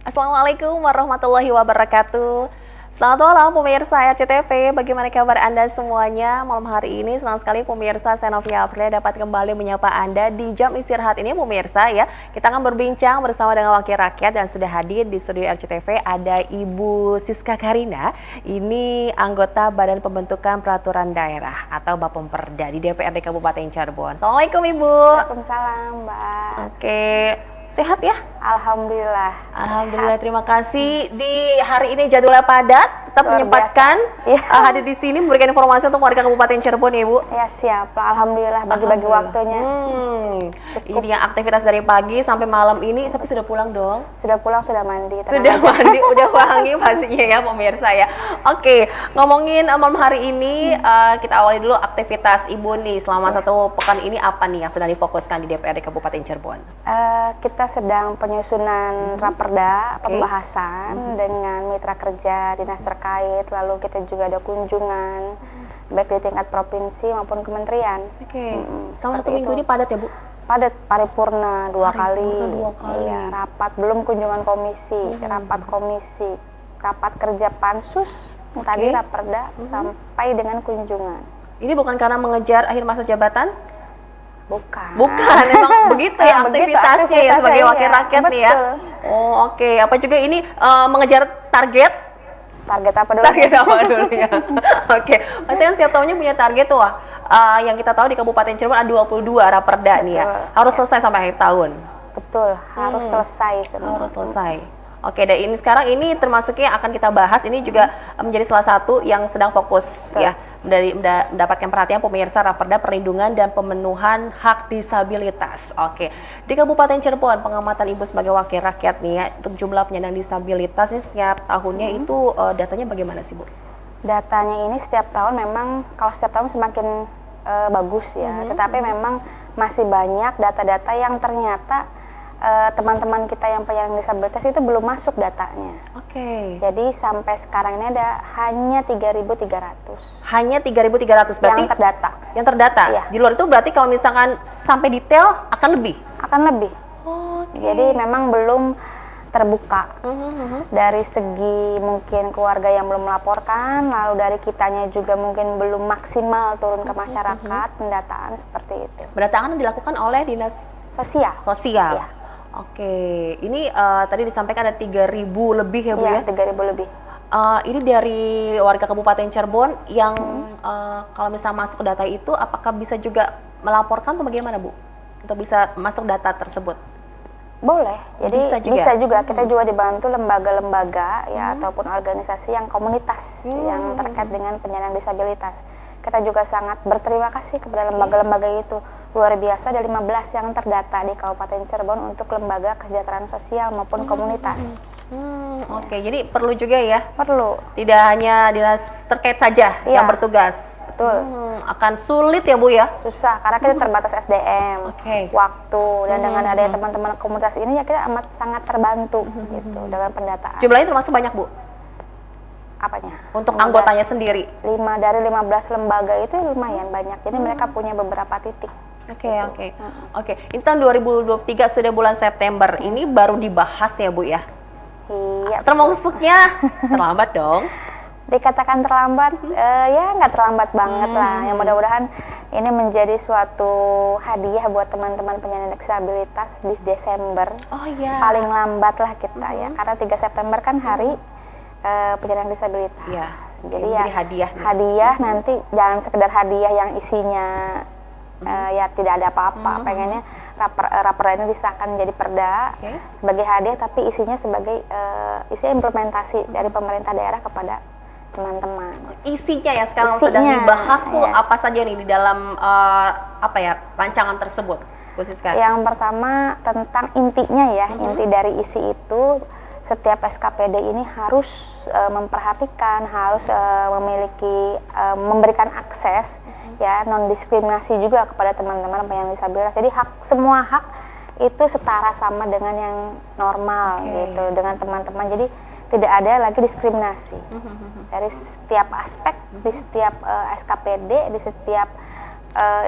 Assalamualaikum warahmatullahi wabarakatuh. Selamat malam pemirsa RCTV, bagaimana kabar Anda semuanya? Malam hari ini senang sekali pemirsa, saya Novia Aprilia dapat kembali menyapa Anda di jam istirahat ini pemirsa ya. Kita akan berbincang bersama dengan wakil rakyat dan sudah hadir di studio RCTV ada Ibu Siska Karina. Ini anggota Badan Pembentukan Peraturan Daerah atau Bapemperda di DPRD Kabupaten Cirebon. Assalamualaikum Ibu. Waalaikumsalam Mbak. Oke, sehat ya? Alhamdulillah. Alhamdulillah, terima kasih. Di hari ini jadwalnya padat, tetap menyempatkan hadir di sini memberikan informasi untuk warga Kabupaten Cirebon ya Ibu. Ya siap, Alhamdulillah bagi-bagi waktunya. Ini yang aktivitas dari pagi sampai malam ini, tapi sudah pulang dong? Sudah pulang, sudah mandi. Sudah mandi, udah wangi pastinya ya pemirsa ya. Oke, ngomongin malam hari ini, kita awali dulu aktivitas Ibu nih selama satu pekan ini apa nih yang sedang difokuskan di DPRD Kabupaten Cirebon? Kita sedang penyusunan raperda, pembahasan dengan mitra kerja, dinas terkait, lalu kita juga ada kunjungan, baik di tingkat provinsi maupun kementerian. Selama satu minggu ini padat ya Bu? Padat, paripurna dua kali. Iya, rapat, belum kunjungan komisi, rapat kerja pansus, tadi raperda, sampai dengan kunjungan. Ini bukan karena mengejar akhir masa jabatan? Bukan, emang begitu ya aktivitasnya ya sebagai wakil rakyat nih ya. Oh oke, apa juga ini mengejar target? Target apa dulu? Target apa dulu ya? Oke, pasti kan setiap tahunnya punya target tuh. Yang kita tahu di Kabupaten Cirebon ada 22 raperda nih ya. Harus selesai sampai akhir tahun. Betul, harus selesai semua. Harus selesai. Oke, dan ini sekarang ini termasuknya akan kita bahas, ini juga menjadi salah satu yang sedang fokus ya dari mendapatkan perhatian pemirsa raperda perlindungan dan pemenuhan hak disabilitas. Oke, di Kabupaten Cirebon pengamatan Ibu sebagai wakil rakyat nih ya untuk jumlah penyandang disabilitas ini setiap tahunnya itu datanya bagaimana sih Bu? Datanya ini setiap tahun memang kalau setiap tahun semakin bagus ya, tetapi memang masih banyak data-data yang ternyata teman-teman kita yang penyandang disabilitas itu belum masuk datanya. Jadi sampai sekarang ini ada hanya 3.300. Hanya 3.300 berarti? Yang terdata. Yang terdata? Iya. Di luar itu berarti kalau misalkan sampai detail akan lebih? Akan lebih. Jadi memang belum terbuka. Dari segi mungkin keluarga yang belum melaporkan, lalu dari kitanya juga mungkin belum maksimal turun ke masyarakat, pendataan seperti itu. Pendataan dilakukan oleh Dinas Sosial? Ya. Oke, ini tadi disampaikan ada 3.000 lebih ya Bu ya? 3.000 lebih. Ini dari warga Kabupaten Cirebon yang kalau misalnya masuk ke data itu, apakah bisa juga melaporkan atau bagaimana Bu? Untuk bisa masuk data tersebut? Boleh, jadi bisa juga. Kita juga dibantu lembaga-lembaga ya ataupun organisasi yang komunitas yang terkait dengan penyandang disabilitas. Kita juga sangat berterima kasih kepada lembaga-lembaga itu. Luar biasa ada 15 yang terdata di Kabupaten Cirebon untuk lembaga kesejahteraan sosial maupun komunitas. Oke, jadi perlu juga ya? Perlu. Tidak hanya dinas terkait saja yang bertugas? Betul. Akan sulit ya Bu ya? Susah, karena kita terbatas SDM, waktu, dan dengan adanya teman-teman komunitas ini ya kita amat sangat terbantu gitu dengan pendataan. Jumlahnya termasuk banyak Bu? Apanya? Untuk anggotanya sendiri? Dari 15 lembaga itu lumayan banyak, jadi mereka punya beberapa titik. Oke. Ini tahun 2023 sudah bulan September, ini baru dibahas ya Bu ya? Iya. Termasuknya terlambat dong? Dikatakan terlambat, ya nggak terlambat banget lah. Yang mudah-mudahan ini menjadi suatu hadiah buat teman-teman penyandang disabilitas di Desember. Paling lambat lah kita ya, karena 3 September kan hari penyandang disabilitas. Jadi ya hadiah nanti jangan sekedar hadiah yang isinya ya tidak ada apa-apa. Pengennya raperda ini disahkan menjadi perda sebagai hadiah, tapi isinya sebagai isi implementasi dari pemerintah daerah kepada teman-teman. Isinya ya sekarang sedang dibahas tuh apa saja nih di dalam rancangan tersebut, Bu Siska? Yang pertama tentang intinya ya, inti dari isi itu setiap SKPD ini harus memperhatikan, harus memberikan akses ya non diskriminasi juga kepada teman-teman penyandang disabilitas. Jadi semua hak itu setara sama dengan yang normal gitu dengan teman-teman. Jadi tidak ada lagi diskriminasi dari setiap aspek, di setiap SKPD, di setiap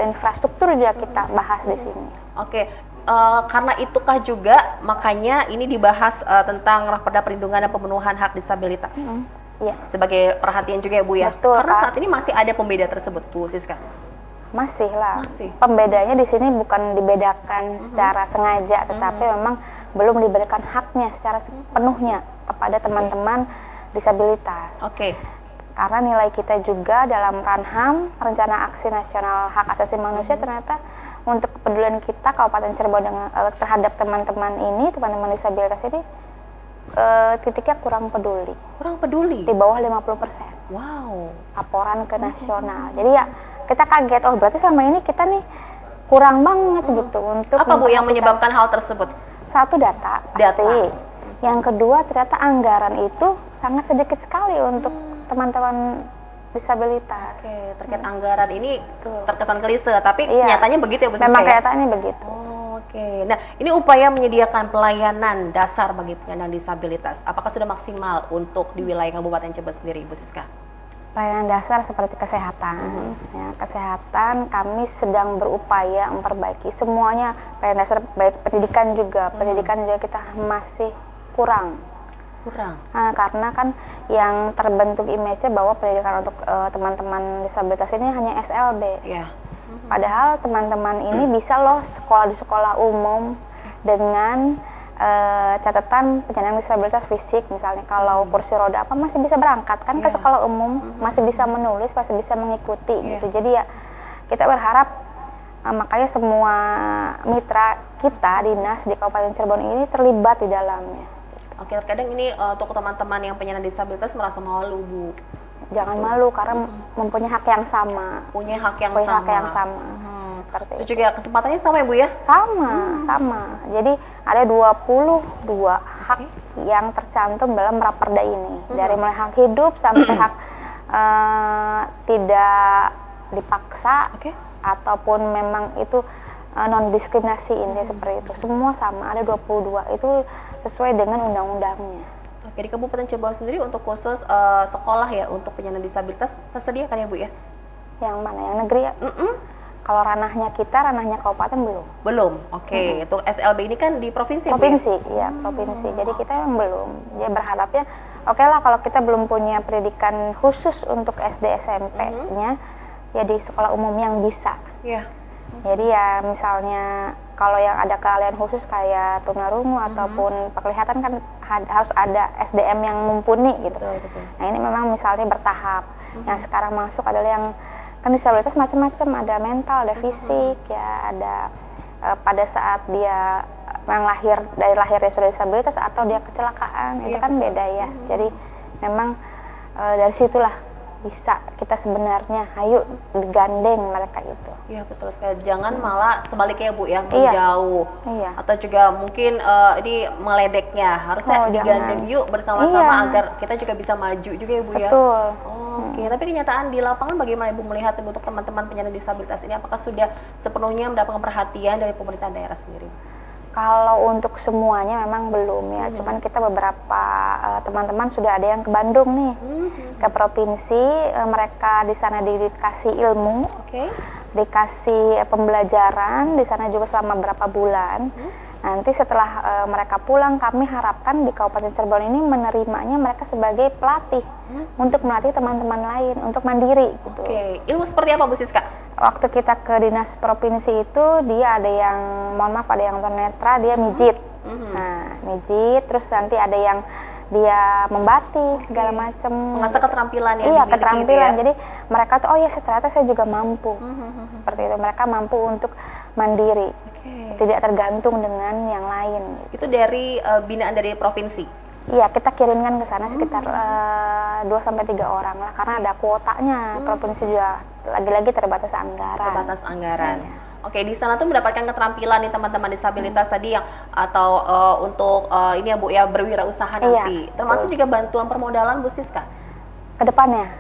infrastruktur juga kita bahas di sini. karena itukah juga makanya ini dibahas tentang Raperda Perlindungan dan Pemenuhan Hak Disabilitas? Iya. Sebagai perhatian juga ya Bu ya. Betul, karena Kak. saat ini masih ada pembeda tersebut Bu Siska. Masih lah. Masih. Pembedanya di sini bukan dibedakan secara sengaja, tetapi memang belum diberikan haknya secara sepenuhnya kepada teman-teman disabilitas. Oke. Karena nilai kita juga dalam RANHAM, Rencana Aksi Nasional Hak Asasi Manusia, ternyata untuk kepedulian kita Kabupaten Cirebon dengan terhadap teman-teman ini, teman-teman disabilitas ini, titiknya kurang peduli. Kurang peduli? Di bawah 50%. Wow. Laporan ke nasional. Jadi ya kita kaget, oh berarti selama ini kita nih kurang banget gitu untuk apa Bu yang menyebabkan hal tersebut? Satu, data pasti. Yang kedua, ternyata anggaran itu sangat sedikit sekali untuk teman-teman disabilitas. Oke, terkait anggaran ini terkesan klise, tapi Iya. nyatanya begitu ya Bu Siska? Memang ya? kenyataannya begitu. Oh, oke. Nah, ini upaya menyediakan pelayanan dasar bagi penyandang disabilitas. Apakah sudah maksimal untuk di wilayah Kabupaten Cirebon sendiri, Bu Siska? Pelayanan dasar seperti kesehatan, ya, kesehatan kami sedang berupaya memperbaiki semuanya. Pelayanan dasar baik pendidikan juga, pendidikan juga kita masih kurang. Nah, karena kan yang terbentuk image-nya bahwa pendidikan untuk teman-teman disabilitas ini hanya SLB. Yeah. Padahal teman-teman ini bisa loh sekolah di sekolah umum dengan catatan penyandang disabilitas fisik, misalnya kalau kursi roda apa masih bisa berangkat kan ke sekolah umum, masih bisa menulis, masih bisa mengikuti gitu. Jadi ya kita berharap makanya semua mitra kita dinas di Kabupaten Cirebon ini terlibat di dalamnya. Oke, terkadang ini untuk teman-teman yang penyandang disabilitas merasa malu Bu. Jangan malu karena mempunyai hak yang sama. Punya hak yang Punya sama. hak yang sama. Seperti Itu juga kesempatannya sama ya Bu ya? Sama. Jadi ada 22 hak yang tercantum dalam Raperda ini. Dari mulai hak hidup sampai hak tidak dipaksa ataupun memang itu non diskriminasi ini seperti itu. Semua sama, ada 22. Itu sesuai dengan undang-undangnya. Oke, di Kabupaten Cirebon sendiri untuk khusus sekolah ya untuk penyandang disabilitas tersedia kan ya Bu ya? Yang mana? Yang negeri ya? Kalau ranahnya kita, ranahnya kabupaten belum. Belum, oke. Untuk SLB ini kan di provinsi ya Bu ya? Provinsi, iya provinsi. Jadi kita yang belum. Ya berharapnya, oke lah kalau kita belum punya pendidikan khusus untuk SD SMP-nya, ya di sekolah umum yang bisa. Iya. Jadi ya misalnya kalau yang ada keahlian khusus kayak tunarungu ataupun penglihatan kan harus ada SDM yang mumpuni gitu. Betul. Nah ini memang misalnya bertahap. Yang sekarang masuk adalah yang kan disabilitas macam-macam, ada mental, ada fisik, ya ada pada saat dia yang dari lahirnya sudah disabilitas atau dia kecelakaan, itu kan beda ya. Jadi memang dari situlah bisa kita sebenarnya ayo digandeng mereka itu. Iya betul sekali. Jangan malah sebaliknya Bu ya, menjauh. Iya. Atau juga mungkin ini meledeknya. Harusnya digandeng yuk bersama-sama agar kita juga bisa maju juga ya Bu ya. Betul. Oke, tapi kenyataan di lapangan bagaimana Ibu melihat untuk teman-teman penyandang disabilitas ini, apakah sudah sepenuhnya mendapatkan perhatian dari pemerintah daerah sendiri? Kalau untuk semuanya memang belum ya, cuman kita beberapa teman-teman sudah ada yang ke Bandung nih, ke provinsi, mereka di sana dikasih ilmu, dikasih pembelajaran di sana juga selama berapa bulan. Nanti setelah mereka pulang, kami harapkan di Kabupaten Cirebon ini menerimanya mereka sebagai pelatih untuk melatih teman-teman lain untuk mandiri gitu. Oke, ilmu seperti apa Bu Siska? Waktu kita ke dinas provinsi itu dia ada yang, mohon maaf, ada yang tunanetra, dia mijit. Nah, mijit, terus nanti ada yang dia membatik segala macam. Mengasah keterampilan ya. Iya, keterampilan. Jadi mereka tuh, oh ya ternyata saya juga mampu. Seperti itu, mereka mampu untuk mandiri. Tidak tergantung dengan yang lain. Itu dari binaan dari provinsi? Iya, kita kirimkan ke sana sekitar 2-3 orang lah, karena ada kuotanya. Provinsi juga lagi-lagi terbatas anggaran. Oke, di sana tuh mendapatkan keterampilan nih teman-teman disabilitas tadi yang atau untuk ini ya Bu ya, berwirausaha nanti. Termasuk juga bantuan permodalan Bu Siska? Kedepannya?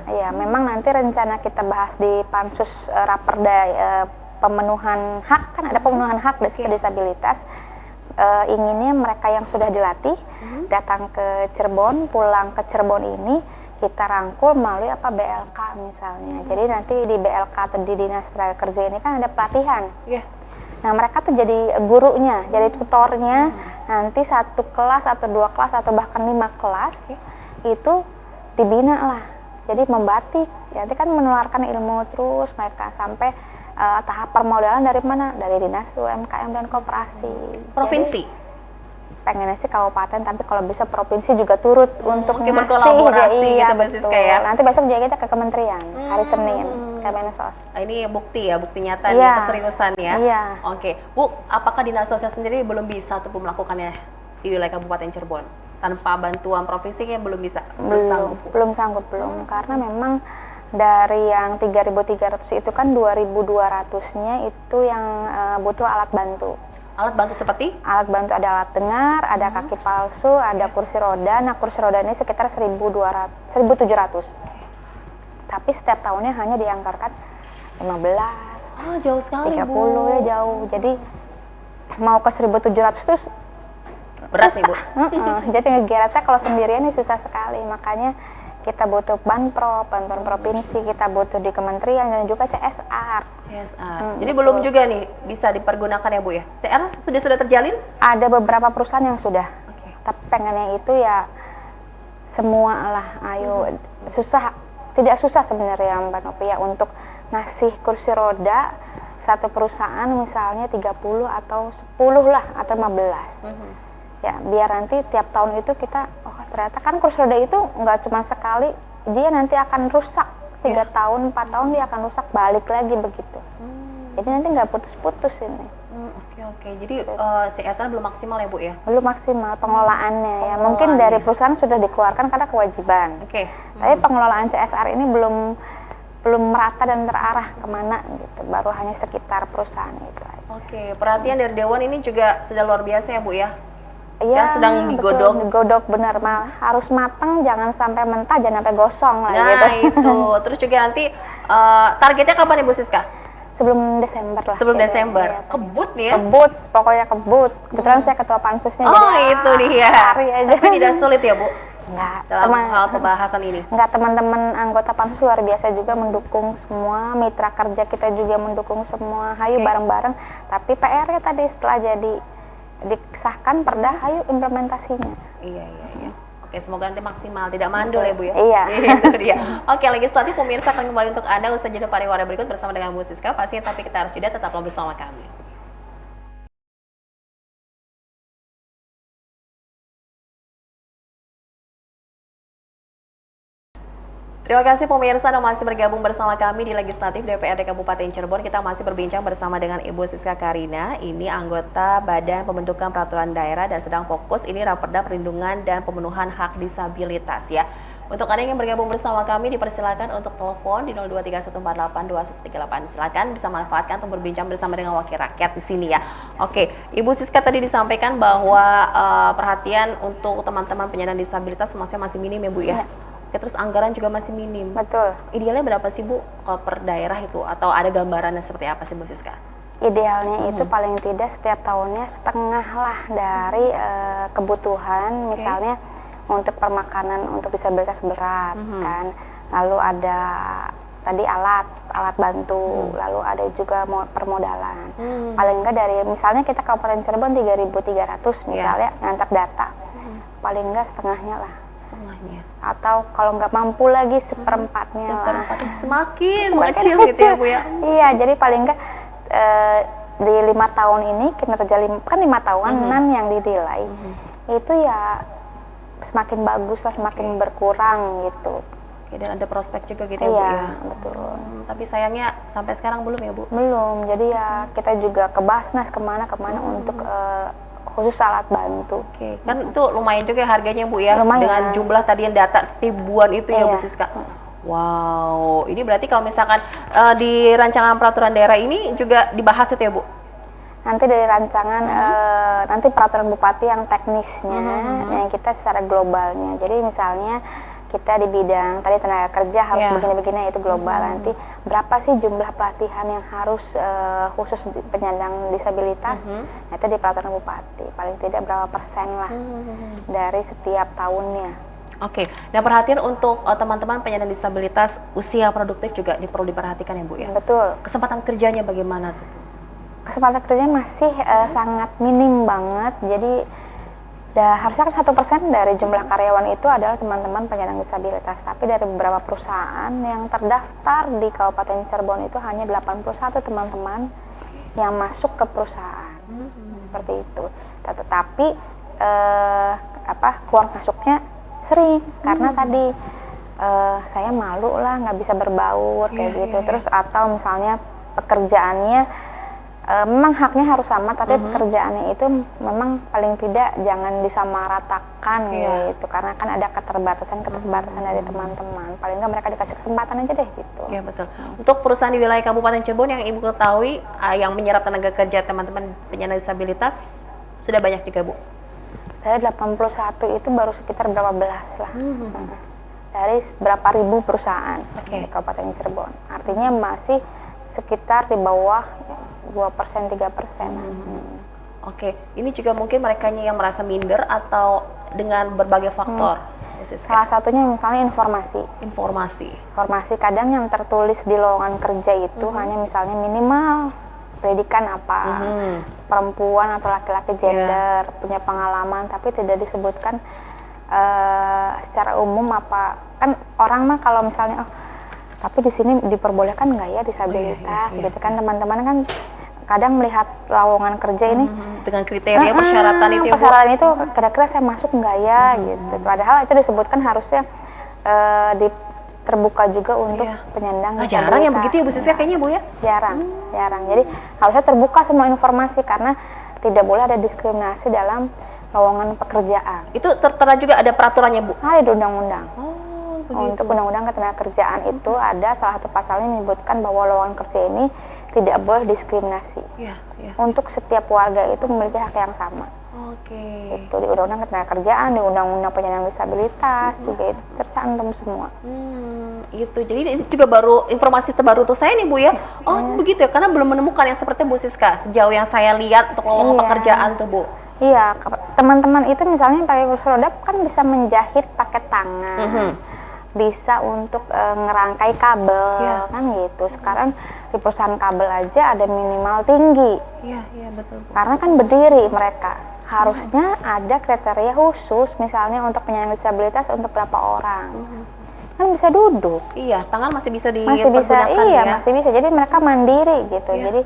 Iya, memang nanti rencana kita bahas di Pansus Raperda pemenuhan hak, kan ada pemenuhan hak disabilitas. Inginnya mereka yang sudah dilatih datang ke Cirebon, pulang ke Cirebon ini kita rangkul melalui BLK misalnya. Jadi nanti di BLK atau di Dinas Tenaga Kerja ini kan ada pelatihan. Nah mereka tuh jadi gurunya, jadi tutornya. Nanti 1 kelas atau 2 kelas atau bahkan 5 kelas itu dibina lah. Jadi membatik, nanti kan menularkan ilmu terus mereka sampai tahap permodalan dari mana? Dari Dinas UMKM dan Koperasi. Provinsi? Jadi, pengennya sih kabupaten, tapi kalau bisa provinsi juga turut untuk ngasih, berkolaborasi gitu Mbak Siska ya. Nanti besok juga kita ke kementerian hari Senin, Kemensos. Ini bukti ya, bukti nyata nih keseriusan ya. Iya. Oke, Bu, apakah Dinas Sosial sendiri belum bisa tuh melakukannya di wilayah Kabupaten Cirebon? Tanpa bantuan provinsi kayak belum bisa, belum sanggup karena memang dari yang 3.300 itu kan 2.200-nya itu yang butuh alat bantu. Alat bantu seperti? Alat bantu ada alat dengar, ada kaki palsu, ada kursi roda. Nah kursi roda ini sekitar 1.700. Tapi setiap tahunnya hanya dianggarkan 15. Oh jauh sekali 30 Bu. Ya jauh. Jadi mau ke 1.700 terus berat nih Bu. Jadi ngegeratnya kalau sendirian ini susah sekali. Makanya kita butuh bantuan provinsi, kita butuh di kementerian dan juga CSR. Jadi belum juga nih bisa dipergunakan ya Bu ya? CSR sudah terjalin? Ada beberapa perusahaan yang sudah. Tapi pengennya itu ya semua lah, ayo. Tidak susah sebenarnya Mbak Novi ya untuk ngasih kursi roda satu perusahaan misalnya 30 atau 10 lah atau 15. Ya biar nanti tiap tahun itu kita ternyata kan kursi roda itu nggak cuma sekali, dia nanti akan rusak 3 tahun 4 tahun dia akan rusak balik lagi begitu. Jadi nanti nggak putus-putus ini. Oke. Jadi CSR belum maksimal ya Bu ya? Belum maksimal pengelolaannya ya. Mungkin dari perusahaan sudah dikeluarkan karena kewajiban. Tapi pengelolaan CSR ini belum merata dan terarah kemana gitu. Baru hanya sekitar perusahaan itu aja. Perhatian dari Dewan ini juga sudah luar biasa ya Bu ya? Iya, sedang digodok. Digodok benar, harus matang, jangan sampai mentah, jangan sampai gosong lah gitu. Itu. Terus juga nanti targetnya kapan Ibu Siska? Sebelum Desember lah. Sebelum Desember. Ya. Kebut nih ya? Kebut, pokoknya kebut. Kebetulan saya ketua pansusnya. Itu dia. Aja. Tapi tidak sulit ya Bu? Enggak. Dalam hal pembahasan ini? Enggak, teman-teman anggota pansus luar biasa juga mendukung semua, mitra kerja kita juga mendukung semua. Hayu bareng-bareng. Tapi PR-nya tadi setelah jadi disahkan perda, ayo implementasinya. Iya. Semoga nanti maksimal, tidak mandul ya Bu ya? Iya. Itu dia. Legislatif pemirsa akan kembali untuk Anda usai jeda pariwara berikut bersama dengan Bu Siska. Pastinya tapi kita harus jeda, tetaplah bersama kami. Terima kasih pemirsa yang masih bergabung bersama kami di Legislatif DPRD Kabupaten Cirebon. Kita masih berbincang bersama dengan Ibu Siska Karina. Ini anggota Badan Pembentukan Peraturan Daerah dan sedang fokus ini Raperda Perlindungan dan Pemenuhan Hak Disabilitas ya. Untuk Anda yang bergabung bersama kami dipersilakan untuk telepon di 0231482138. Silakan bisa manfaatkan untuk berbincang bersama dengan wakil rakyat di sini ya. Ibu Siska tadi disampaikan bahwa perhatian untuk teman-teman penyandang disabilitas masih minim ya Bu ya. Terus anggaran juga masih minim. Betul. Idealnya berapa sih Bu kalau per daerah itu? Atau ada gambarannya seperti apa sih Bu Siska? Idealnya itu paling tidak setiap tahunnya setengah lah dari kebutuhan. Misalnya untuk permakanan untuk disabilitas berat kan. Lalu ada tadi alat bantu, lalu ada juga permodalan. Paling enggak dari misalnya kita Kabupaten Cirebon 3.300 misalnya ngantar data. Paling enggak setengahnya lah. Atau kalau nggak mampu lagi seperempatnya lah. Semakin kecil gitu ya Bu ya? Iya, jadi paling nggak di 5 tahun ini kinerja kan 5 tahunan yang dinilai itu ya semakin bagus lah, semakin berkurang gitu. Dan ada prospek juga gitu ya Bu ya? Betul. Tapi sayangnya sampai sekarang belum ya Bu? Belum, jadi ya kita juga ke Basnas kemana untuk khusus alat bantu. Kan itu lumayan juga harganya Bu ya? Lumayan. Dengan jumlah tadi yang data ribuan itu ya Bu Siska? Wow, ini berarti kalau misalkan di rancangan peraturan daerah ini juga dibahas itu ya Bu? Nanti dari rancangan, nanti peraturan bupati yang teknisnya, yang kita secara globalnya. Jadi misalnya kita di bidang tadi tenaga kerja harus begini-begini, itu global. Nanti berapa sih jumlah pelatihan yang harus khusus penyandang disabilitas? Nah, itu di peraturan bupati. Paling tidak berapa persen lah dari setiap tahunnya. Nah perhatian untuk teman-teman penyandang disabilitas usia produktif juga perlu diperhatikan ya Bu ya? Betul. Kesempatan kerjanya bagaimana tuh? kesempatan kerjanya masih sangat minim banget. Jadi harusnya kan 1% dari jumlah karyawan itu adalah teman-teman penyandang disabilitas. Tapi dari beberapa perusahaan yang terdaftar di Kabupaten Cirebon itu hanya 81 teman-teman yang masuk ke perusahaan. Seperti itu. Tetapi keluar masuknya sering karena tadi saya malu lah, nggak bisa berbaur kayak gitu. Terus atau misalnya pekerjaannya memang haknya harus sama, tapi pekerjaannya itu memang paling tidak jangan disamaratakan gitu, karena kan ada keterbatasan dari teman-teman. Paling nggak mereka dikasih kesempatan aja deh gitu. Iya betul. Untuk perusahaan di wilayah Kabupaten Cirebon yang Ibu ketahui yang menyerap tenaga kerja teman-teman penyandang disabilitas sudah banyak juga Bu? Dari 81 itu baru sekitar berapa belas lah. Dari berapa ribu perusahaan di Kabupaten Cirebon. Artinya masih sekitar di bawah 2%, 3%. Oke, ini juga mungkin mereka yang merasa minder atau dengan berbagai faktor. Salah satunya misalnya informasi kadang yang tertulis di lowongan kerja itu hanya misalnya minimal pendidikan apa, perempuan atau laki-laki gender, punya pengalaman, tapi tidak disebutkan secara umum apa. Kan orang mah kalau misalnya tapi di sini diperbolehkan nggak ya disabilitas gitu kan, teman-teman kan kadang melihat lowongan kerja ini dengan kriteria persyaratan itu itu kira-kira saya masuk nggak ya gitu. Padahal itu disebutkan harusnya terbuka juga untuk penyandang disabilitas. Jarang yang begitu ya Bu Siska kayaknya Bu ya? Jarang. Jadi harusnya terbuka semua informasi karena tidak boleh ada diskriminasi dalam lowongan pekerjaan. Itu tertera juga ada peraturannya Bu? Ada di undang-undang. Begitu. Untuk undang-undang ketenagakerjaan itu ada salah satu pasalnya menyebutkan bahwa lowongan kerja ini tidak boleh diskriminasi. Untuk setiap warga itu memiliki hak yang sama. Itu di undang-undang ketenagakerjaan, di undang-undang penyandang disabilitas juga itu tercantum semua. Itu jadi ini juga baru informasi terbaru untuk saya nih Bu ya. Begitu ya, karena belum menemukan yang seperti Bu Siska sejauh yang saya lihat untuk lowongan pekerjaan tuh Bu. Iya, teman-teman itu misalnya pakai kursi roda kan bisa menjahit pakai tangan. Bisa untuk ngerangkai kabel kan gitu. Sekarang di perusahaan kabel aja ada minimal tinggi. Iya betul. Karena kan berdiri mereka. Harusnya ada kriteria khusus misalnya untuk penyandang disabilitas untuk berapa orang. Kan bisa duduk. Iya, tangan masih bisa dipergunakan masih bisa. Jadi mereka mandiri gitu. Jadi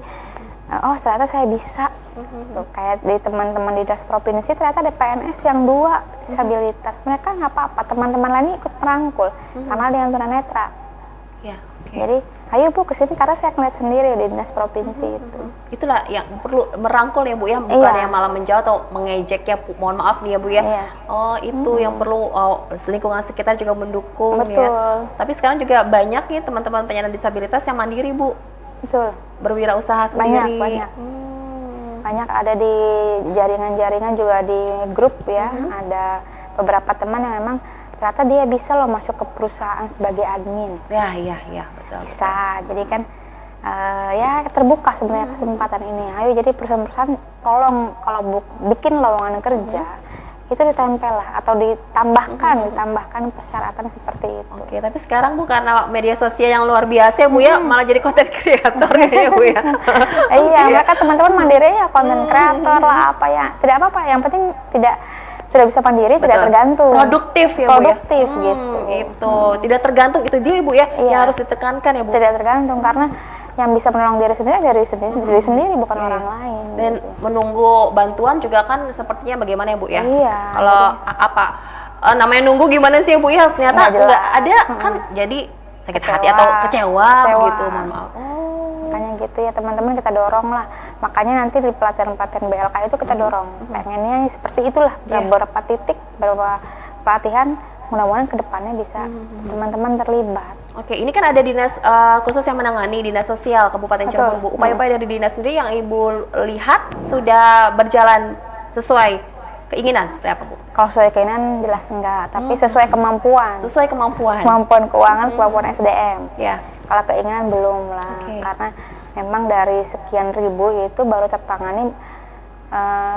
ternyata saya bisa. Tuh, kayak di teman-teman di dinas provinsi ternyata ada PNS yang 2 disabilitas. Mereka nggak apa-apa, teman-teman lainnya ikut merangkul karena dengan tunanetra. Jadi ayo Bu kesini karena saya ngeliat sendiri di dinas provinsi itu. Itulah yang perlu merangkul ya Bu ya, bukan yang malah menjauh atau mengejek ya. Mohon maaf nih ya Bu ya. Itu yang perlu lingkungan sekitar juga mendukung ya. Tapi sekarang juga banyak nih teman-teman penyandang disabilitas yang mandiri Bu. Betul. Berwirausaha sendiri. Banyak ada di jaringan-jaringan juga di grup ya. Ada beberapa teman yang memang ternyata dia bisa loh masuk ke perusahaan sebagai admin. Iya betul. Bisa. Jadi kan terbuka sebenarnya kesempatan ini. Ayo jadi perusahaan-perusahaan tolong kalau bikin lowongan kerja itu ditempel lah atau ditambahkan persyaratan seperti itu. Tapi sekarang Bu karena media sosial yang luar biasa ya Bu ya, malah jadi konten kreator ya Bu ya. Mereka teman-teman mandiri ya konten kreator lah apa ya. Tidak apa-apa, yang penting sudah bisa mandiri, tidak tergantung. Produktif ya Bu ya. Gitu. Itu tidak tergantung, itu dia Bu ya yang harus ditekankan ya Bu. Tidak tergantung karena yang bisa menolong diri sendiri bukan orang lain. Dan menunggu bantuan juga kan sepertinya bagaimana ya Bu ya? Kalau namanya nunggu gimana sih ya Bu ya? Ternyata nggak ada kan, jadi sakit hati atau kecewa begitu. Mohon maaf. Makanya gitu ya teman-teman, kita dorong lah. Makanya nanti di pelatihan-pelatihan BLK itu kita dorong. Pengennya seperti itulah, beberapa titik, beberapa pelatihan. Mudah-mudahan kedepannya bisa teman-teman terlibat. Ini kan ada dinas khusus yang menangani, dinas sosial Kabupaten Cirebon Bu. Upaya-upaya dari dinas sendiri yang Ibu lihat sudah berjalan sesuai keinginan seperti apa Bu? Kalau sesuai keinginan jelas enggak, tapi sesuai kemampuan. Sesuai kemampuan. Kemampuan keuangan, kemampuan SDM. Kalau keinginan belum lah, karena memang dari sekian ribu itu baru tertangani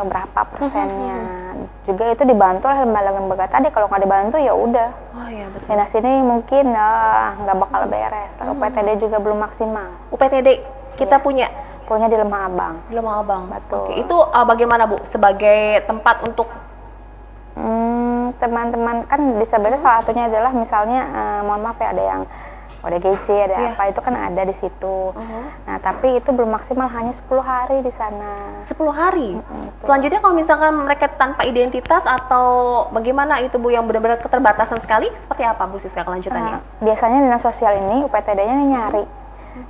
berapa persennya. Juga itu dibantu oleh lembaga-lembaga tadi. Kalau nggak dibantu ya udah. Dinas ini mungkin nggak bakal beres. UPTD juga belum maksimal. UPTD kita punya punya di Lemah Abang. Di Lemah Abang. Betul. Oke, itu bagaimana Bu sebagai tempat untuk teman-teman kan disabilitas salah satunya adalah misalnya mohon maaf ya ada yang ODGJ, ada apa itu kan ada di situ. Nah, tapi itu belum maksimal, hanya 10 hari di sana. 10 hari? Selanjutnya kalau misalkan mereka tanpa identitas atau bagaimana itu Bu yang benar-benar keterbatasan sekali, seperti apa Bu Siska kelanjutannya? Biasanya dinas sosial ini UPTD-nya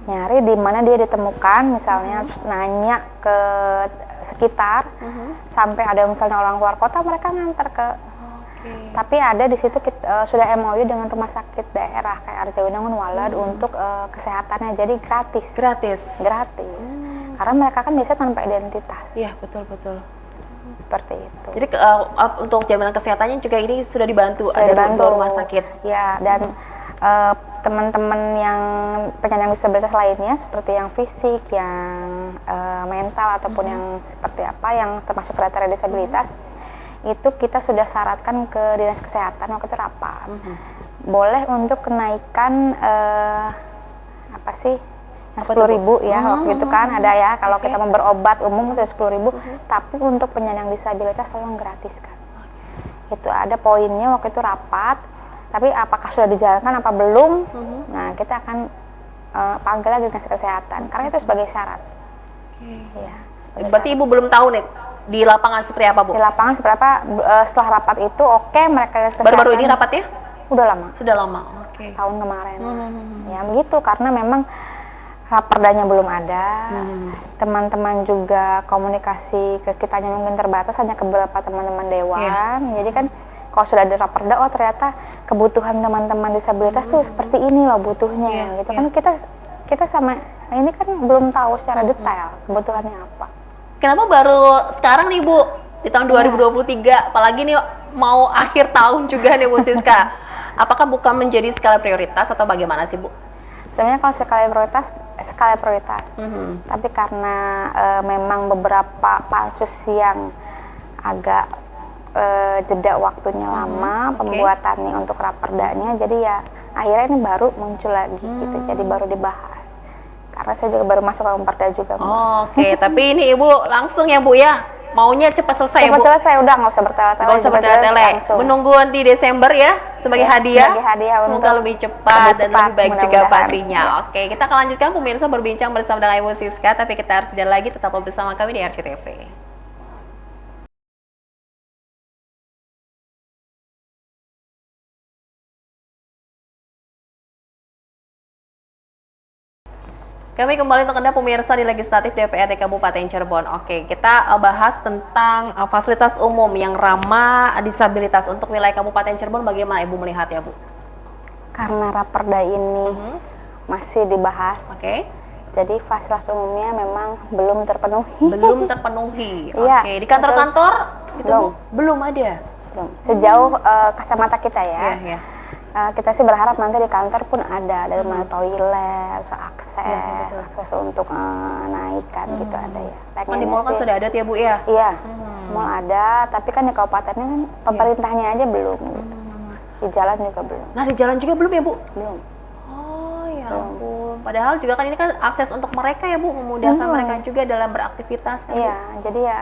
nyari di mana dia ditemukan, misalnya nanya ke sekitar, sampai ada misalnya orang luar kota mereka ngantar ke. Tapi ada di situ sudah MOU dengan rumah sakit daerah kayak Arjawinangun Walad untuk kesehatannya, jadi gratis. Karena mereka kan biasanya tanpa identitas. Iya, betul. Seperti itu. Jadi untuk jaminan kesehatannya juga ini sudah dibantu ada dua rumah sakit. Ya, dan teman-teman yang penyandang disabilitas lainnya seperti yang fisik, yang mental ataupun yang seperti apa yang termasuk kriteria disabilitas, itu kita sudah syaratkan ke dinas kesehatan waktu itu rapat. Boleh untuk kenaikan apa sih? 10.000 ya, waktu itu kan ada ya, kalau kita mau berobat umum itu 10.000, tapi untuk penyandang disabilitas tolong gratiskan. Itu ada poinnya waktu itu rapat, tapi apakah sudah dijalankan apa belum? Nah, kita akan panggil lagi dinas kesehatan, karena itu sebagai syarat. Ya, berarti Ibu belum tahu nih di lapangan seperti apa Bu? Di lapangan seperti apa, setelah rapat itu mereka kesehatan. Baru-baru ini rapatnya? Udah lama. Sudah lama, tahun kemarin. Ya begitu, karena memang raperdanya belum ada, teman-teman juga komunikasi ke kitanya mungkin terbatas, hanya ke beberapa teman-teman dewan. Jadi kan kalau sudah ada raperda, oh ternyata kebutuhan teman-teman disabilitas tuh seperti ini loh butuhnya, gitu kan kita sama ini kan belum tahu secara detail kebutuhannya apa. Kenapa baru sekarang nih Bu, di tahun 2023, apalagi nih mau akhir tahun juga nih Bu Siska? Apakah bukan menjadi skala prioritas atau bagaimana sih Bu? Sebenarnya kalau skala prioritas. Tapi karena memang beberapa pansus yang agak jeda waktunya lama pembuatannya untuk raperdanya, jadi ya akhirnya ini baru muncul lagi gitu, jadi baru dibahas. Karena saya juga baru masuk raperda juga. Oke, tapi ini Ibu langsung ya Bu ya? Maunya cepat selesai ya Bu? Cepat selesai, udah nggak usah bertele-tele. Nggak usah bertele-tele. Menunggu nanti Desember ya sebagai hadiah. Semoga lebih cepat dan lebih baik juga pastinya. Oke, kita akan lanjutkan pemirsa berbincang bersama dengan Ibu Siska, tapi kita harus jeda lagi, tetap bersama kami di RCTV. Kami kembali untuk Anda pemirsa di Legislatif DPRD Kabupaten Cirebon. Oke, kita bahas tentang fasilitas umum yang ramah disabilitas untuk wilayah Kabupaten Cirebon. Bagaimana Ibu melihat ya Bu? Karena raperda ini masih dibahas. Jadi fasilitas umumnya memang belum terpenuhi. Belum terpenuhi. Oke, di kantor-kantor itu Bu? Belum ada. Belum. Sejauh kacamata kita ya. Kita sih berharap nanti di kantor pun ada, dari mana toilet, akses untuk naikkan gitu ada ya. Kan di mall kan sudah ada tuh ya Bu ya? Iya, mall ada, tapi kan di kabupatennya kan pemerintahnya aja belum. Di jalan juga belum. Nah, di jalan juga belum ya Bu? Belum. Oh ya ampun. Padahal juga kan ini kan akses untuk mereka ya Bu, memudahkan mereka juga dalam beraktivitas kan. Iya, jadi ya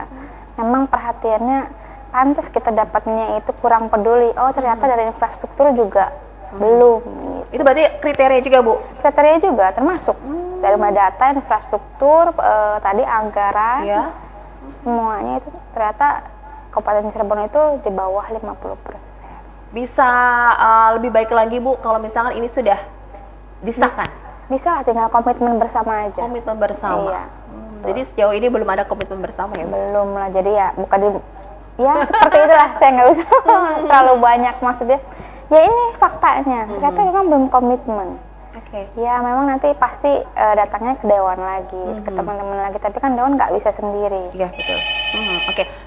memang perhatiannya pantas kita dapatnya itu kurang peduli. Oh ternyata dari infrastruktur juga belum. Gitu. Itu berarti kriteria juga Bu? Kriteria juga termasuk dari data, infrastruktur, tadi anggaran, semuanya itu ternyata Kabupaten Cirebon itu di bawah 50%. Bisa lebih baik lagi Bu kalau misalkan ini sudah disahkan? Bisa, tinggal komitmen bersama aja. Komitmen bersama. Iya. Jadi sejauh ini belum ada komitmen bersama ya Bu? Belum lah, jadi ya bukan ya seperti itulah, saya nggak usah terlalu banyak maksudnya. Ya ini faktanya, ternyata memang belum komitmen. Ya memang nanti pasti datangnya ke dewan lagi, ke teman-teman lagi, tapi kan dewan nggak bisa sendiri. Iya betul.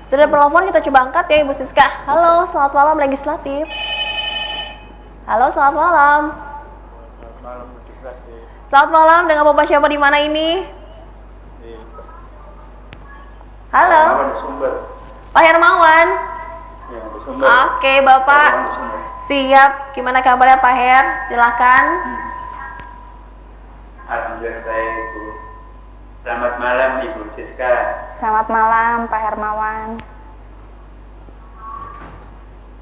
Sudah telepon, kita coba angkat ya Ibu Siska. Halo, selamat malam Legislatif. Halo, selamat malam. Selamat malam, dengan Bapak siapa di mana ini? Halo. Pak Hermawan. Oke, Bapak. Siap. Gimana kabarnya Pak Her? Silakan. Alhamdulillah saya itu Selamat malam Ibu Siska. Selamat malam Pak Hermawan.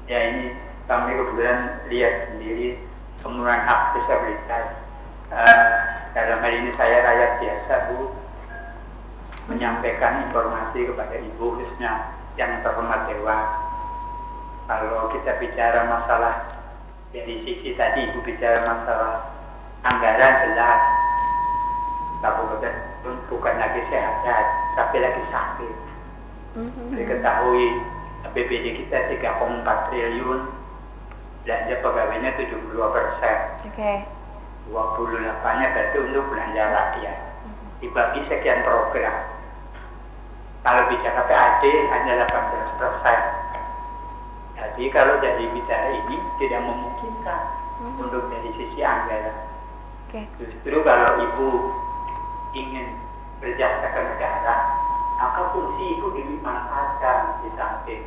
Ya, ini kami kebetulan lihat sendiri pemenuhan hak disabilitas. Dalam hal ini saya rakyat biasa Bu, menyampaikan informasi kepada Ibu khususnya yang terhormat Dewan. Kalau kita bicara masalah dari sisi tadi Ibu bicara masalah anggaran jelas, kabupaten bukan lagi sehat tapi lagi sakit. Diketahui APBD kita 3,4 triliun, belanja pegawainya 72%. Oke. 28-nya berarti untuk belanja rakyat. Dibagi sekian program. Kalau bicara PAD hanya 18%. Jadi kalau dari bicara ini tidak memungkinkan untuk dari sisi anggaran. Justru kalau Ibu ingin berjasa ke negara, maka fungsi Ibu dimanfaatkan di samping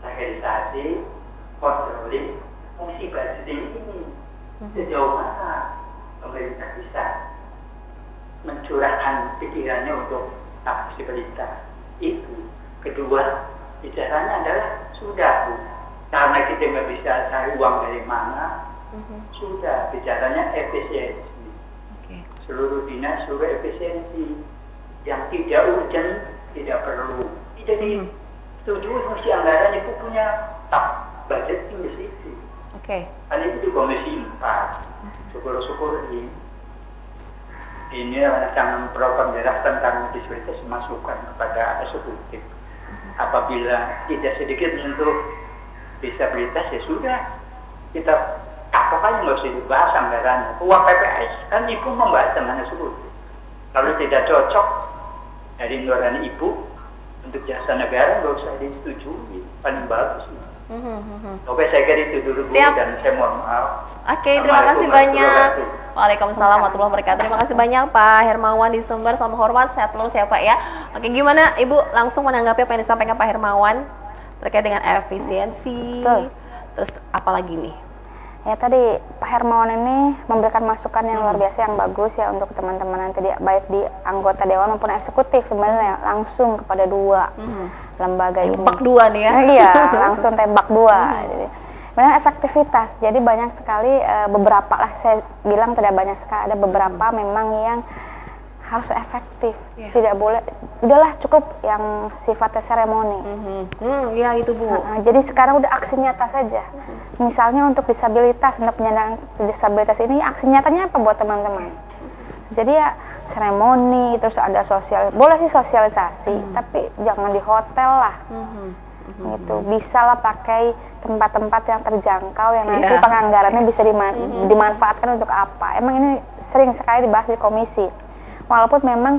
realisasi, controlling, fungsi budgeting ini. Sejauh mana pemerintah bisa mencurahkan pikirannya untuk aksesibilitas itu. Kedua, bicaranya adalah sudah Bu, karena kita nggak bisa cari uang dari mana, sudah bicaranya efisiensi. Seluruh dinas seluruh efisiensi, yang tidak urgent tidak perlu. Jadi setuju fungsi anggaran itu punya budgeting di situ. Kan itu di Komisi 4. Syukur-syukur ini rancangan program daerah tentang disabilitas masukan kepada eksekutif. Apabila tidak sedikit untuk disabilitas, ya sudah kita apa kan nggak usah dibahas anggarannya. Uang PPS kan Ibu membahas dengan eksekutif. Kalau tidak cocok dari nurani Ibu untuk jasa negara nggak usah disetujui, paling bagus. Oke, saya kira itu dulu Bu, dan saya mohon maaf. Oke, terima kasih banyak. Waalaikumsalam warahmatullahi wabarakatuh. Terima kasih banyak Pak Hermawan di Sumber. Salam hormat, sehat terus ya Pak ya. Oke, gimana Ibu langsung menanggapi apa yang disampaikan Pak Hermawan terkait dengan efisiensi? Terus apa lagi nih? Ya tadi Pak Hermawan ini memberikan masukan yang luar biasa, yang bagus ya untuk teman-teman nanti baik di anggota dewan maupun eksekutif, sebenarnya langsung kepada dua lembaga ini. Tembak dua nih ya? Iya, langsung tembak dua. Jadi, memang efektivitas. Jadi banyak sekali beberapa lah, saya bilang tidak banyak sekali, ada beberapa memang yang harus efektif, tidak boleh, udahlah cukup yang sifatnya seremoni. Ya itu Bu. Jadi sekarang udah aksi nyata saja. Misalnya untuk disabilitas, untuk penyandang disabilitas ini aksi nyatanya apa buat teman-teman? Jadi ya seremoni, terus ada sosial, boleh sih sosialisasi, tapi jangan di hotel lah. Gitu, bisa lah pakai tempat-tempat yang terjangkau yang nanti penganggarannya bisa dimanfaatkan untuk apa. Emang ini sering sekali dibahas di komisi. Walaupun memang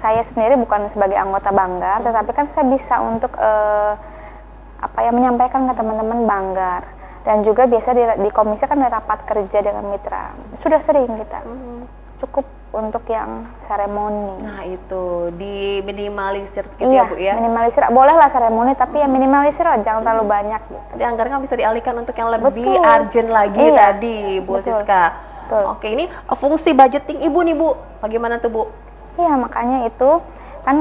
saya sendiri bukan sebagai anggota Banggar, tetapi kan saya bisa untuk menyampaikan ke teman-teman Banggar. Dan juga biasa di komisi kan ada rapat kerja dengan mitra. Sudah sering kita. Cukup untuk yang seremoni. Nah itu diminimalisir gitu ya Bu ya? Minimalisir, boleh lah seremoni, tapi ya minimalisir lah, jangan terlalu banyak gitu. Nanti anggaran kan bisa dialihkan untuk yang lebih urgent lagi tadi Bu Siska. Oke, ini fungsi budgeting Ibu nih Bu, bagaimana tuh Bu? Iya, makanya itu kan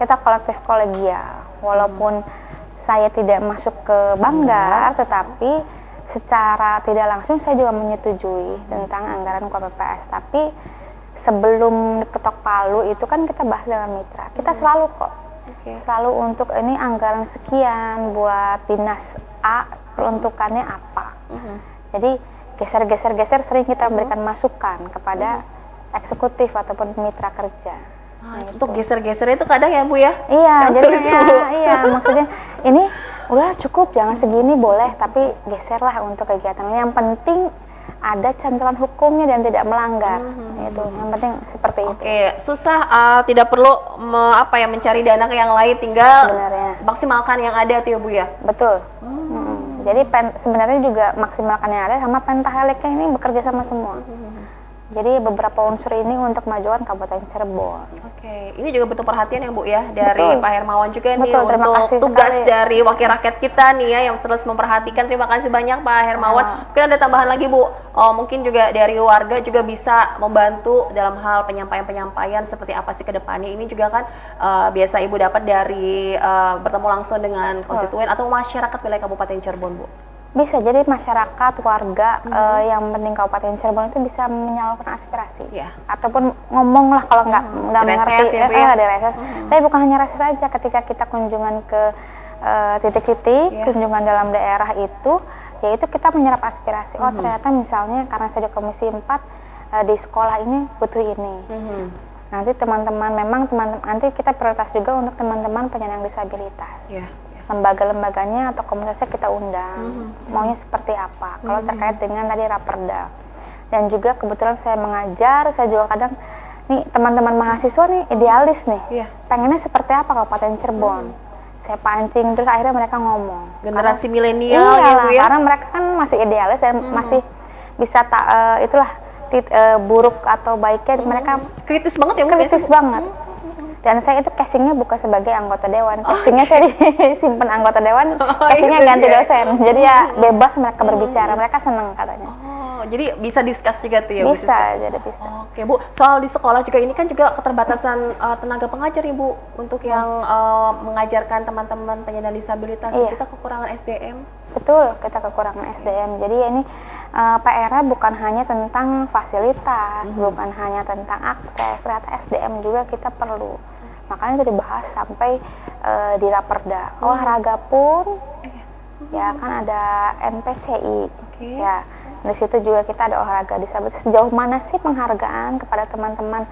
kita kolektif kolegial. Walaupun saya tidak masuk ke Banggar, tetapi secara tidak langsung saya juga menyetujui tentang anggaran KPPS. Tapi sebelum ketok palu itu kan kita bahas dengan mitra. Kita selalu kok, selalu untuk ini anggaran sekian buat dinas A, peruntukannya apa. Jadi geser sering kita berikan masukan kepada eksekutif ataupun mitra kerja. Untuk geser-geser itu kadang ya Bu ya? Iya, maksudnya ini udah cukup, jangan segini boleh, tapi geserlah untuk kegiatan. Yang penting ada cantolan hukumnya dan tidak melanggar. Itu yang penting seperti itu. Oke, susah tidak perlu mencari dana ke yang lain, tinggal maksimalkan yang ada tuh ya Bu ya? Betul. Jadi sebenarnya juga maksimalkan yang ada, sama pentaheliknya ini bekerja sama semua. Jadi beberapa unsur ini untuk kemajuan Kabupaten Cirebon. Oke, ini juga bentuk perhatian ya Bu ya dari Betul. Pak Hermawan juga nih Betul, terima untuk kasih tugas sekali. dari wakil rakyat kita nih ya yang terus memperhatikan. Terima kasih banyak Pak Hermawan. Mungkin ada tambahan lagi Bu, mungkin juga dari warga juga bisa membantu dalam hal penyampaian-penyampaian seperti apa sih ke depannya. Ini juga kan biasa Ibu dapat dari bertemu langsung dengan konstituen atau masyarakat wilayah Kabupaten Cirebon Bu. Bisa jadi masyarakat, warga yang penting Kabupaten Cirebon itu bisa menyalurkan aspirasi, ataupun ngomong lah kalau nggak mengerti, ya, ada reses. Tapi bukan hanya reses saja, ketika kita kunjungan ke titik-titik, kunjungan dalam daerah itu, yaitu kita menyerap aspirasi. Oh ternyata misalnya karena saya di Komisi 4 di sekolah ini butuh ini. Nanti teman-teman, nanti kita prioritas juga untuk teman-teman penyandang disabilitas. Lembaga-lembaganya atau komunitasnya kita undang, maunya seperti apa, kalau terkait dengan tadi raperda. Dan juga kebetulan saya mengajar, saya juga kadang, nih teman-teman mahasiswa nih idealis nih, pengennya seperti apa Kabupaten Cirebon. Saya pancing, terus akhirnya mereka ngomong. Generasi milenial ya Bu ya? Karena mereka kan masih idealis dan masih bisa, buruk atau baiknya, mereka kritis banget ya Bu? Kritis banget. Dan saya itu casingnya bukan sebagai anggota dewan, casingnya saya disimpan anggota dewan, casingnya ganti dosen. Jadi ya bebas mereka berbicara, mereka seneng katanya. Jadi bisa discuss juga tuh ya Bu? Bisa, jadi bisa. Oke Bu, soal di sekolah juga ini kan juga keterbatasan tenaga pengajar Ibu untuk yang mengajarkan teman-teman penyandang disabilitas, kita kekurangan SDM. Betul, kita kekurangan SDM. Jadi ini PR-nya bukan hanya tentang fasilitas, bukan hanya tentang akses, ternyata SDM juga kita perlu. Makanya itu dibahas sampai di raperda. Olahraga pun, ya kan ada NPCI, ya. Di situ juga kita ada olahraga disabilitas. Sejauh mana sih penghargaan kepada teman-teman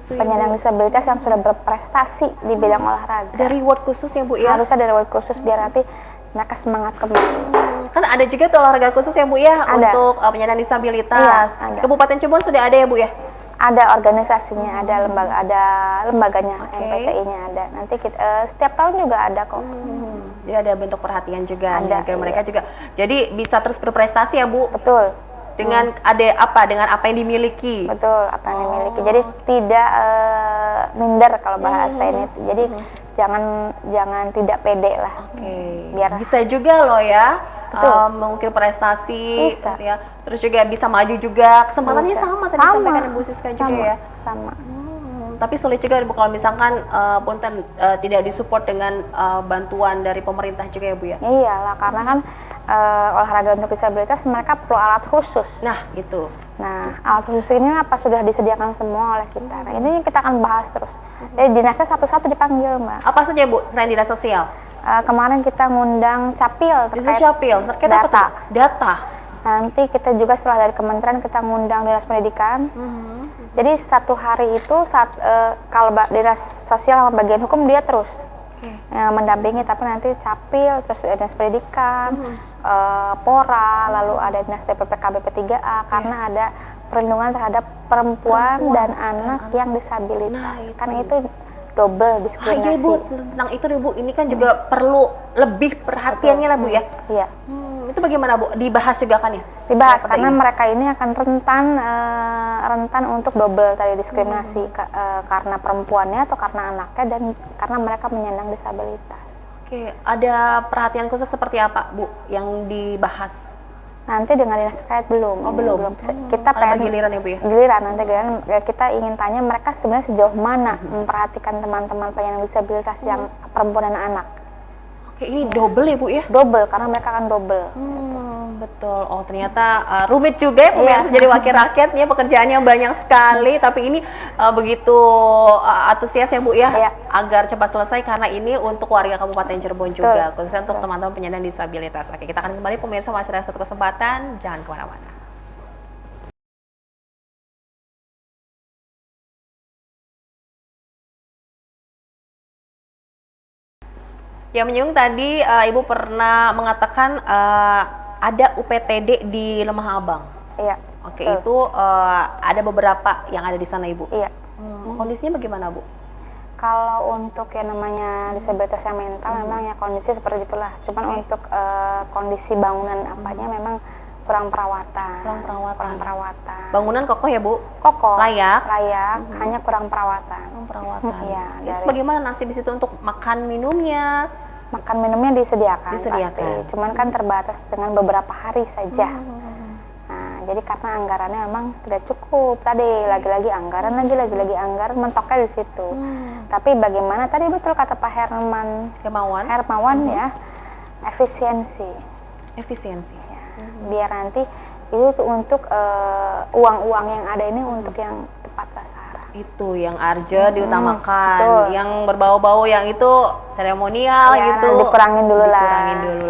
penyandang disabilitas yang sudah berprestasi di bidang olahraga? Ada reward khusus ya Bu ya? Harusnya ada reward khusus biar nanti mereka semangat kembali. Kan ada juga tuh olahraga khusus ya Bu ya untuk penyandang disabilitas. Kabupaten Cirebon sudah ada ya Bu ya? Ada organisasinya, ada lembaganya, NPCI-nya ada. Nanti kita setiap tahun juga ada kok. Jadi ada bentuk perhatian juga agar mereka juga jadi bisa terus berprestasi ya Bu. Betul. Dengan dengan apa yang dimiliki. Betul, apa yang dimiliki. Jadi tidak minder kalau bahasa ini. Jadi jangan tidak pede lah. Biar bisa juga loh ya. Mengukir prestasi gitu ya. Terus juga bisa maju juga. Kesempatannya sama tadi disampaikan Ibu Siska juga ya. Sama. Tapi sulit juga kalau misalkan punten tidak disupport dengan bantuan dari pemerintah juga ya Bu ya. Iyalah, karena kan olahraga untuk disabilitas mereka perlu alat khusus. Nah, gitu. Nah, alat khusus ini apa sudah disediakan semua oleh kita. Nah, ini kita akan bahas terus. Jadi dinasnya satu-satu dipanggil, Mbak. Apa saja Bu selain dinas sosial? Kemarin kita ngundang Capil terkait apa tuh? Data. Nanti kita juga setelah dari kementerian kita ngundang dinas pendidikan. Jadi satu hari itu kalau dinas sosial sama bagian hukum dia terus mendampingi, tapi nanti Capil, terus dinas pendidikan, Pora, lalu ada dinas PPPK BP3A karena ada perlindungan terhadap perempuan dan anak yang disabilitas. Kan itu double diskriminasi. Bu, tentang itu nih Bu, ini kan juga perlu lebih perhatiannya lah Bu ya. Iya. Itu bagaimana Bu? Dibahas juga kan ya? Dibahas karena mereka ini akan rentan untuk double tadi diskriminasi karena perempuannya atau karena anaknya dan karena mereka menyandang disabilitas. Oke, ada perhatian khusus seperti apa Bu yang dibahas? Nanti dengan dinas terkait belum. Belum. Kita pengen giliran ya Bu ya? Giliran nanti kita ingin tanya mereka sebenarnya sejauh mana memperhatikan teman-teman penyandang disabilitas yang perempuan dan anak. Oke, ini double ya Bu ya? Double, karena mereka akan double. Betul. Oh, ternyata rumit juga ya pemirsa jadi wakil rakyat ya, pekerjaannya banyak sekali, tapi ini begitu antusias ya Bu ya, agar cepat selesai karena ini untuk warga Kabupaten Cirebon juga, khususnya untuk teman-teman penyandang disabilitas. Oke, kita akan kembali pemirsa, masih ada satu kesempatan, jangan kemana-mana. Ya, menyinggung tadi Ibu pernah mengatakan ada UPTD di Lemah Abang. Iya. Oke, itu ada beberapa yang ada di sana Ibu. Iya. Kondisinya bagaimana Bu? Kalau untuk yang namanya disabilitas yang mental memang ya kondisi seperti itulah. Cuman untuk kondisi bangunan apanya memang kurang perawatan. Kurang perawatan. Bangunan kokoh ya Bu? Kokoh. Layak. Hanya kurang perawatan. Iya. Terus bagaimana nasib di situ untuk makan minumnya? Makan minumnya disediakan. Pasti. Cuman kan terbatas dengan beberapa hari saja. Nah, jadi karena anggarannya memang tidak cukup. Tadi lagi-lagi anggaran, mentoknya di situ. Tapi bagaimana tadi betul kata Pak Hermawan ya, efisiensi. Ya. Biar nanti itu tuh untuk uang-uang yang ada ini untuk yang tepat sasaran. Itu yang arja diutamakan, betul. Yang berbau-bau yang itu seremonial ya, gitu. Dikurangin dulu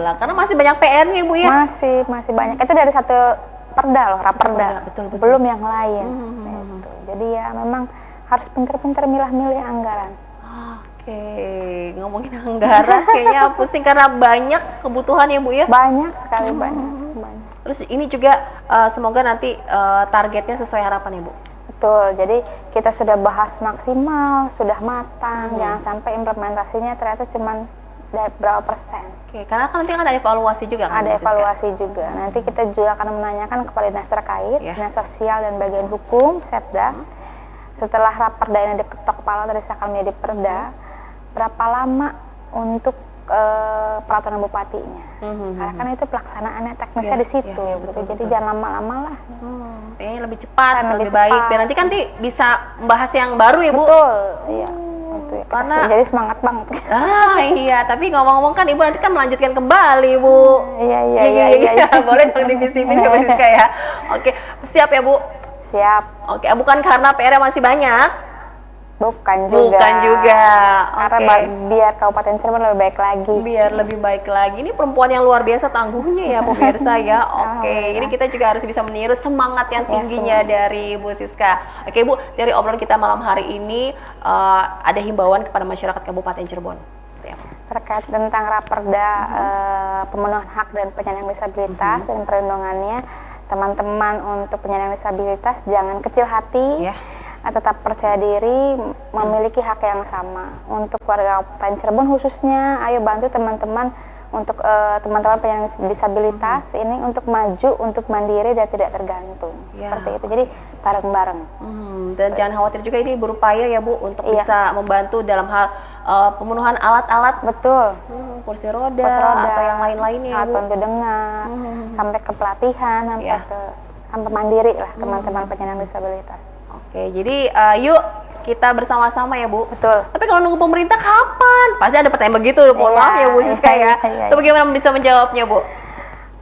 lah. Karena masih banyak PR-nya Ibu ya. Masih banyak. Itu dari satu perda loh, raperda. Betul. Belum yang lain. Gitu. Jadi ya memang harus pintar-pintar milah-milih anggaran. Oke, ngomongin anggaran kayaknya pusing karena banyak kebutuhan ya Bu ya. Banyak sekali banyak. Terus ini juga semoga nanti targetnya sesuai harapan ya Bu. Betul, jadi kita sudah bahas maksimal, sudah matang, jangan sampai implementasinya ternyata cuma berapa persen. Oke, karena kan nanti ada evaluasi juga kan? Ada evaluasi juga. Nanti kita juga akan menanyakan kepada dinas terkait, dinas sosial dan bagian hukum, Setda. Setelah raperda ini diketok kepala terisahkan menjadi perda, berapa lama untuk peraturan bupatinya? Karena kan itu pelaksanaannya teknisnya di situ, betul. Jadi jangan lama-lama lah. Kayaknya lebih cepat, lebih baik. Biar nanti kan bisa membahas yang baru ya Bu. Betul, iya. Karena jadi semangat banget. Iya, tapi ngomong-ngomong kan Ibu nanti kan melanjutkan kembali Bu. Iya. Boleh dong tipis-tipis ya Bu Siska ya. Oke, siap ya Bu? Siap. Oke, bukan karena PR masih banyak? Bukan juga. Karena biar Kabupaten Cirebon lebih baik lagi. Biar lebih baik lagi. Ini perempuan yang luar biasa tangguhnya ya pemirsa ya. Oke, ini kita juga harus bisa meniru semangat yang tingginya dari Bu Siska. Oke Bu, dari obrolan kita malam hari ini ada himbauan kepada masyarakat Kabupaten Cirebon. Terkait tentang raperda pemenuhan hak dan penyandang disabilitas dan perlindungannya, teman-teman untuk penyandang disabilitas jangan kecil hati. Tetap percaya diri, memiliki hak yang sama. Untuk warga Kabupaten Cirebon khususnya, ayo bantu teman-teman untuk teman-teman penyandang disabilitas ini untuk maju, untuk mandiri dan tidak tergantung. Seperti itu. Jadi bareng-bareng. Dan jangan khawatir juga, ini berupaya ya Bu untuk bisa membantu dalam hal pemenuhan alat-alat. Betul. Kursi roda atau yang lain-lainnya ya Bu. Bantu dengar, sampai ke pelatihan, sampai mandiri lah teman-teman penyandang disabilitas. Oke, jadi yuk kita bersama-sama ya Bu. Betul. Tapi kalau nunggu pemerintah kapan? Pasti ada pertanyaan begitu. Mohon maaf ya Bu Siska ya. Itu bagaimana bisa menjawabnya Bu?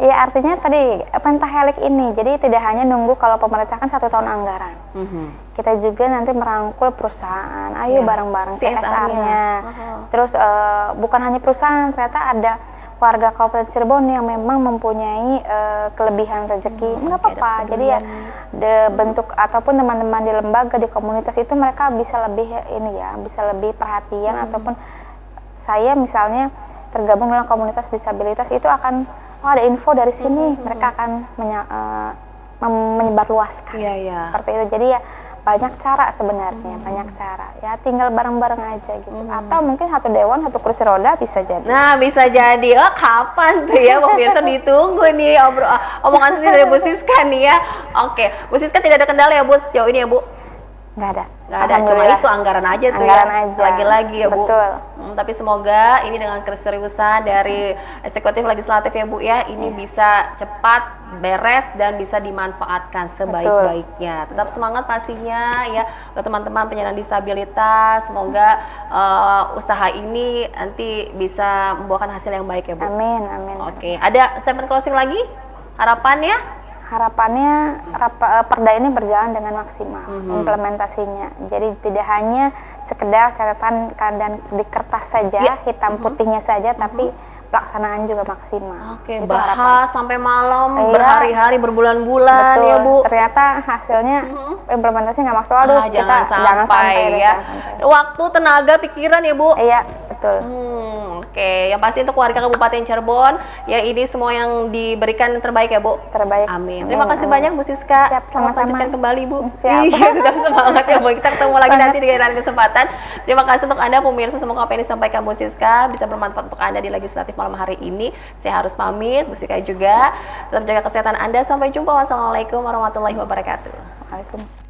Ya artinya tadi pentahelik ini, jadi tidak hanya nunggu kalau pemerintah kan 1 tahun anggaran. Kita juga nanti merangkul perusahaan, ayo bareng-bareng CSR-nya. Terus bukan hanya perusahaan, ternyata ada warga Kabupaten Cirebon yang memang mempunyai kelebihan rezeki, nggak apa-apa. Jadi ya bentuk ataupun teman-teman di lembaga, di komunitas itu mereka bisa lebih bisa lebih perhatian. Ataupun saya misalnya tergabung dalam komunitas disabilitas itu akan ada info dari sini, mereka akan menyebarluaskan. Seperti itu. Jadi ya banyak cara sebenarnya, banyak cara. Ya tinggal bareng-bareng aja gitu. Atau mungkin satu dewan, satu kursi roda bisa jadi. Nah, bisa jadi. Oh, kapan tuh ya pemirsa, ditunggu nih omongan sendiri dari Bu Siska nih ya. Oke, Bu Siska tidak ada kendala ya Bu sejauh ini ya Bu? Nggak ada. Cuma itu anggaran aja tuh lagi-lagi ya Bu. Betul. Tapi semoga ini dengan keseriusan dari eksekutif legislatif ya Bu ya, ini bisa cepat beres dan bisa dimanfaatkan sebaik-baiknya. Tetap semangat pastinya ya ke teman-teman penyandang disabilitas. Semoga usaha ini nanti bisa membuahkan hasil yang baik ya Bu. Amin. Oke, ada statement closing lagi? Harapannya perda ini berjalan dengan maksimal implementasinya. Jadi tidak hanya sekedar catatan dan di kertas saja, hitam putihnya saja, tapi pelaksanaan juga maksimal. Oke, bahas sampai malam, berhari-hari, berbulan-bulan ya Bu. Ternyata hasilnya implementasi nggak maksimal. Jangan sampai ya. Waktu, tenaga, pikiran ya Bu. Iya, betul. betul. Oke, yang pasti untuk warga Kabupaten Cirebon, ya ini semua yang diberikan yang terbaik ya Bu. Terbaik. Amin. Terima kasih banyak Bu Siska. Siap, Selamat sama-sama. lanjutkan kembali Bu. Siap. Iya, tetap semangat ya Bu. Kita ketemu lagi nanti di lain kesempatan. Terima kasih untuk Anda pemirsa, semoga apa yang disampaikan Bu Siska bisa bermanfaat untuk Anda di legislatif malam hari ini. Saya harus pamit, Bu Siska juga. Tetap jaga kesehatan Anda. Sampai jumpa. Wassalamualaikum warahmatullahi wabarakatuh. Waalaikumsalam.